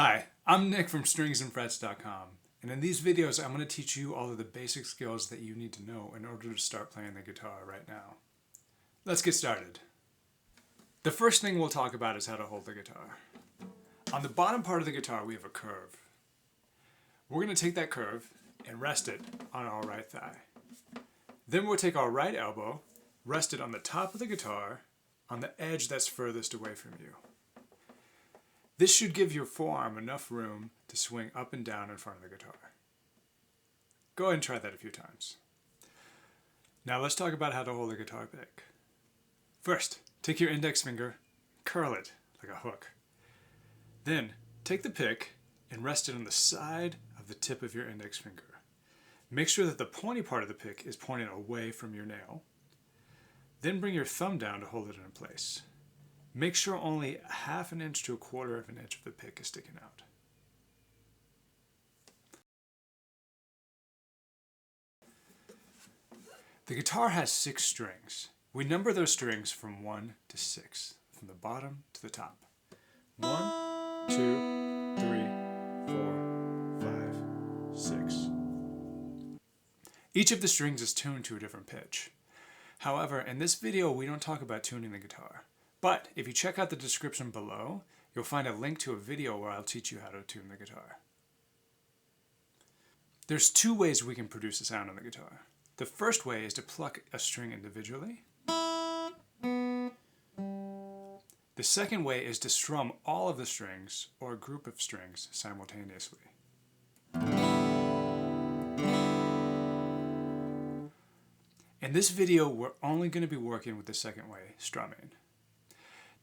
Hi, I'm Nick from stringsandfrets.com, and in these videos I'm going to teach you all of the basic skills that you need to know in order to start playing the guitar right now. Let's get started. The first thing we'll talk about is how to hold the guitar. On the bottom part of the guitar we have a curve. We're going to take that curve and rest it on our right thigh. Then we'll take our right elbow, rest it on the top of the guitar, on the edge that's furthest away from you. This should give your forearm enough room to swing up and down in front of the guitar. Go ahead and try that a few times. Now let's talk about how to hold the guitar pick. First, take your index finger, curl it like a hook. Then, take the pick and rest it on the side of the tip of your index finger. Make sure that the pointy part of the pick is pointing away from your nail. Then bring your thumb down to hold it in place. Make sure only 1/2 inch to 1/4 inch of the pick is sticking out. The guitar has 6 strings. We number those strings from 1 to 6, from the bottom to the top. 1, 2, 3, 4, 5, 6. Each of the strings is tuned to a different pitch. However, in this video we don't talk about tuning the guitar. But if you check out the description below, you'll find a link to a video where I'll teach you how to tune the guitar. There's 2 ways we can produce a sound on the guitar. The first way is to pluck a string individually. The second way is to strum all of the strings or a group of strings simultaneously. In this video, we're only going to be working with the second way, strumming.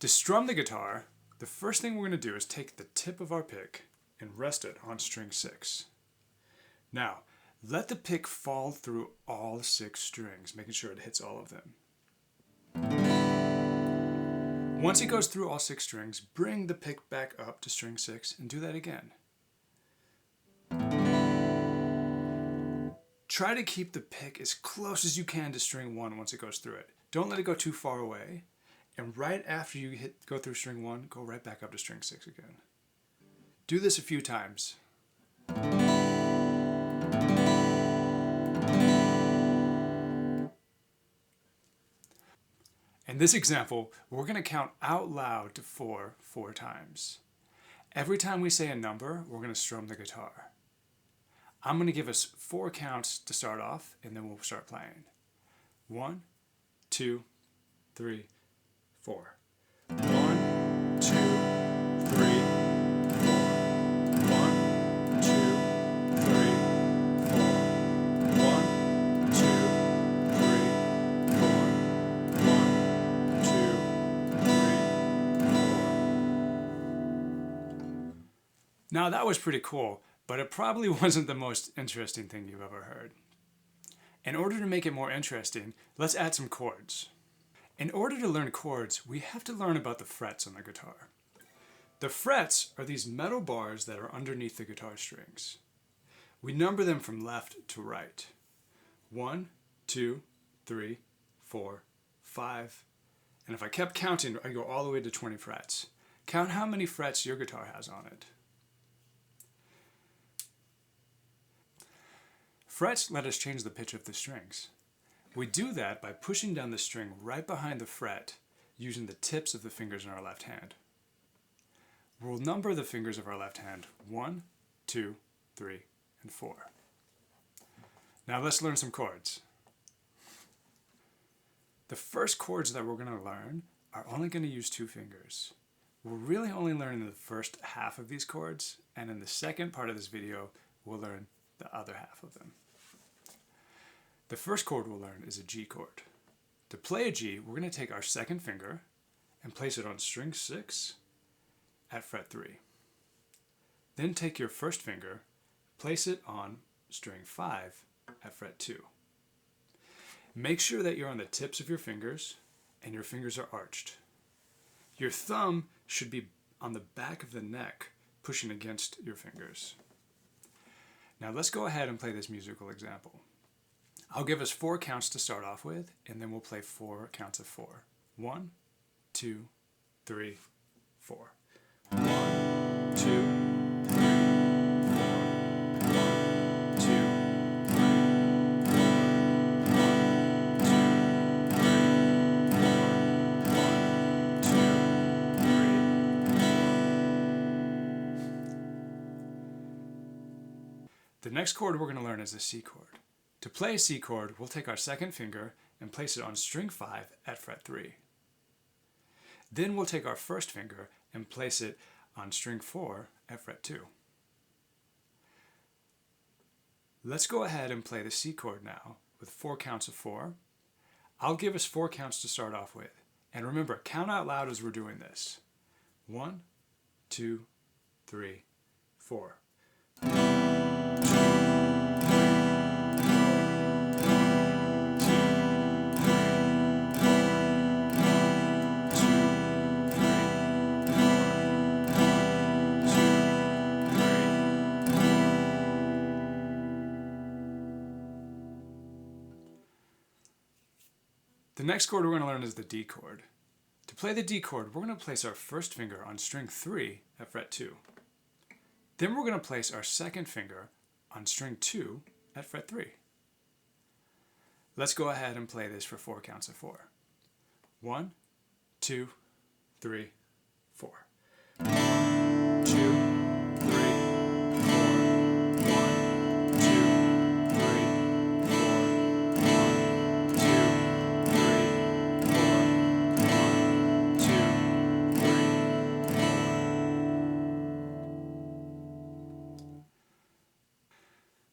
To strum the guitar, the first thing we're going to do is take the tip of our pick and rest it on string 6. Now, let the pick fall through all 6 strings, making sure it hits all of them. Once it goes through all 6 strings, bring the pick back up to string 6 and do that again. Try to keep the pick as close as you can to string 1 once it goes through it. Don't let it go too far away. And right after you go through string 1, go right back up to string 6 again. Do this a few times. In this example, we're going to count out loud to 4 times. Every time we say a number, we're going to strum the guitar. I'm going to give us 4 counts to start off, and then we'll start playing. 1, 2, 3, 4. 1, 2, 3, 4. 1, 2, 3, 4. 1, 2, 3, 4. 1, 2, 3, 4. Now that was pretty cool, but it probably wasn't the most interesting thing you've ever heard. In order to make it more interesting, let's add some chords. In order to learn chords, we have to learn about the frets on the guitar. The frets are these metal bars that are underneath the guitar strings. We number them from left to right. 1, 2, 3, 4, 5. And if I kept counting, I'd go all the way to 20 frets. Count how many frets your guitar has on it. Frets let us change the pitch of the strings. We do that by pushing down the string right behind the fret using the tips of the fingers in our left hand. We'll number the fingers of our left hand 1, 2, 3, and 4. Now let's learn some chords. The first chords that we're going to learn are only going to use 2 fingers. We're really only learning the first half of these chords, and in the second part of this video, we'll learn the other half of them. The first chord we'll learn is a G chord. To play a G, we're going to take our second finger and place it on string 6 at fret 3. Then take your first finger, place it on string 5 at fret 2. Make sure that you're on the tips of your fingers and your fingers are arched. Your thumb should be on the back of the neck, pushing against your fingers. Now let's go ahead and play this musical example. I'll give us 4 counts to start off with, and then we'll play 4 counts of 4. 1, 2, 3, 4. 1, 2, The next chord we're going to learn is the C chord. To play a C chord, we'll take our second finger and place it on string 5 at fret 3. Then we'll take our first finger and place it on string 4 at fret 2. Let's go ahead and play the C chord now with 4 counts of 4. I'll give us 4 counts to start off with. And remember, count out loud as we're doing this. 1, 2, 3, 4. The next chord we're going to learn is the D chord. To play the D chord, we're going to place our first finger on string 3 at fret 2. Then we're going to place our second finger on string 2 at fret 3. Let's go ahead and play this for 4 counts of 4. 1, 2, 3, 4. 1, 2, 3, 4. 1, 2, 3, 4.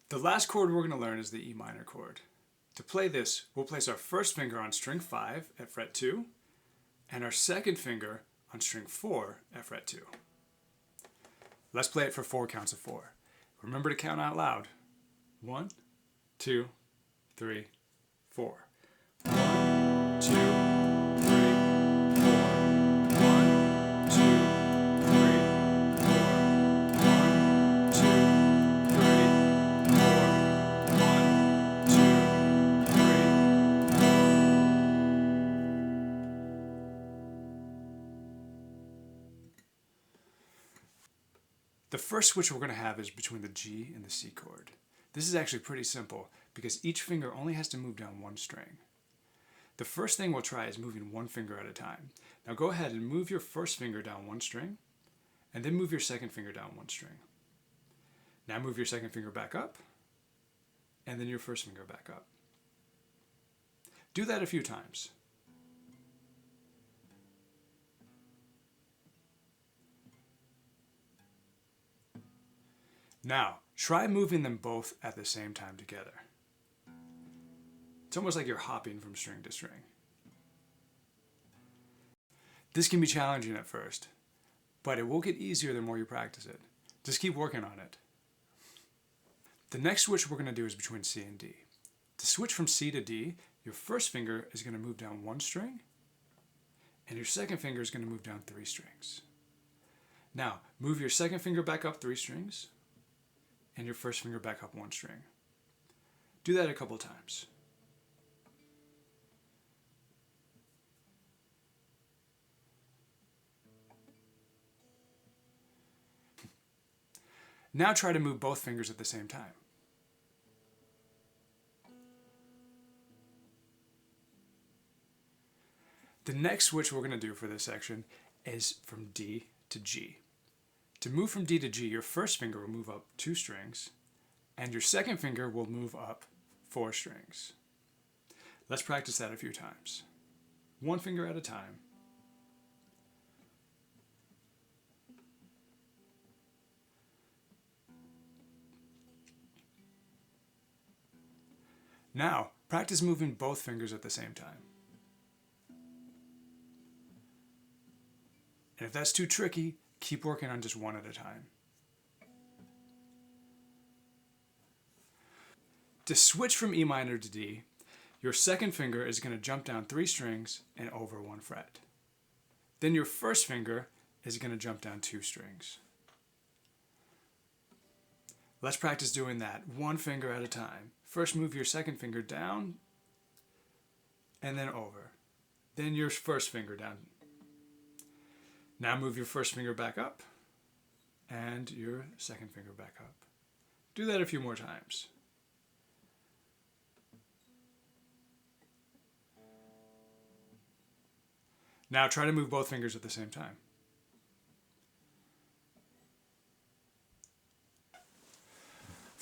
The last chord we're going to learn is the E minor chord. To play this, we'll place our first finger on string 5 at fret 2 and our second finger on string 4 at fret 2. Let's play it for 4 counts of 4. Remember to count out loud. 1, 2, 3, 4. 1, 2, 3, 4. 1, 2, 3, 4. 1, 2, 3, 4. 1, 2, 3, 4. 1, 2, 3, 4. The first switch we're going to have is between the G and the C chord. This is actually pretty simple because each finger only has to move down one string. The first thing we'll try is moving one finger at a time. Now go ahead and move your first finger down one string and then move your second finger down one string. Now move your second finger back up and then your first finger back up. Do that a few times. Now, try moving them both at the same time together. It's almost like you're hopping from string to string. This can be challenging at first, but it will get easier the more you practice it. Just keep working on it. The next switch we're going to do is between C and D. To switch from C to D, your first finger is going to move down one string, and your second finger is going to move down 3 strings. Now, move your second finger back up 3 strings, and your first finger back up 1 string. Do that a couple times. Now try to move both fingers at the same time. The next switch we're going to do for this section is from D to G. To move from D to G, your first finger will move up 2 strings, and your second finger will move up 4 strings. Let's practice that a few times. 1 finger at a time. Now, practice moving both fingers at the same time. And if that's too tricky, keep working on just 1 at a time. To switch from E minor to D, your second finger is going to jump down 3 strings and over 1 fret. Then your first finger is going to jump down 2 strings. Let's practice doing that 1 finger at a time. First move your second finger down and then over. Then your first finger down. Now move your first finger back up and your second finger back up. Do that a few more times. Now try to move both fingers at the same time.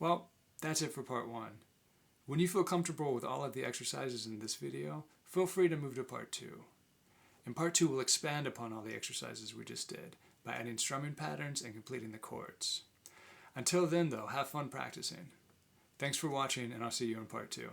Well, that's it for part 1. When you feel comfortable with all of the exercises in this video, feel free to move to part 2. In part 2, we'll expand upon all the exercises we just did by adding strumming patterns and completing the chords. Until then, though, have fun practicing. Thanks for watching, and I'll see you in part 2.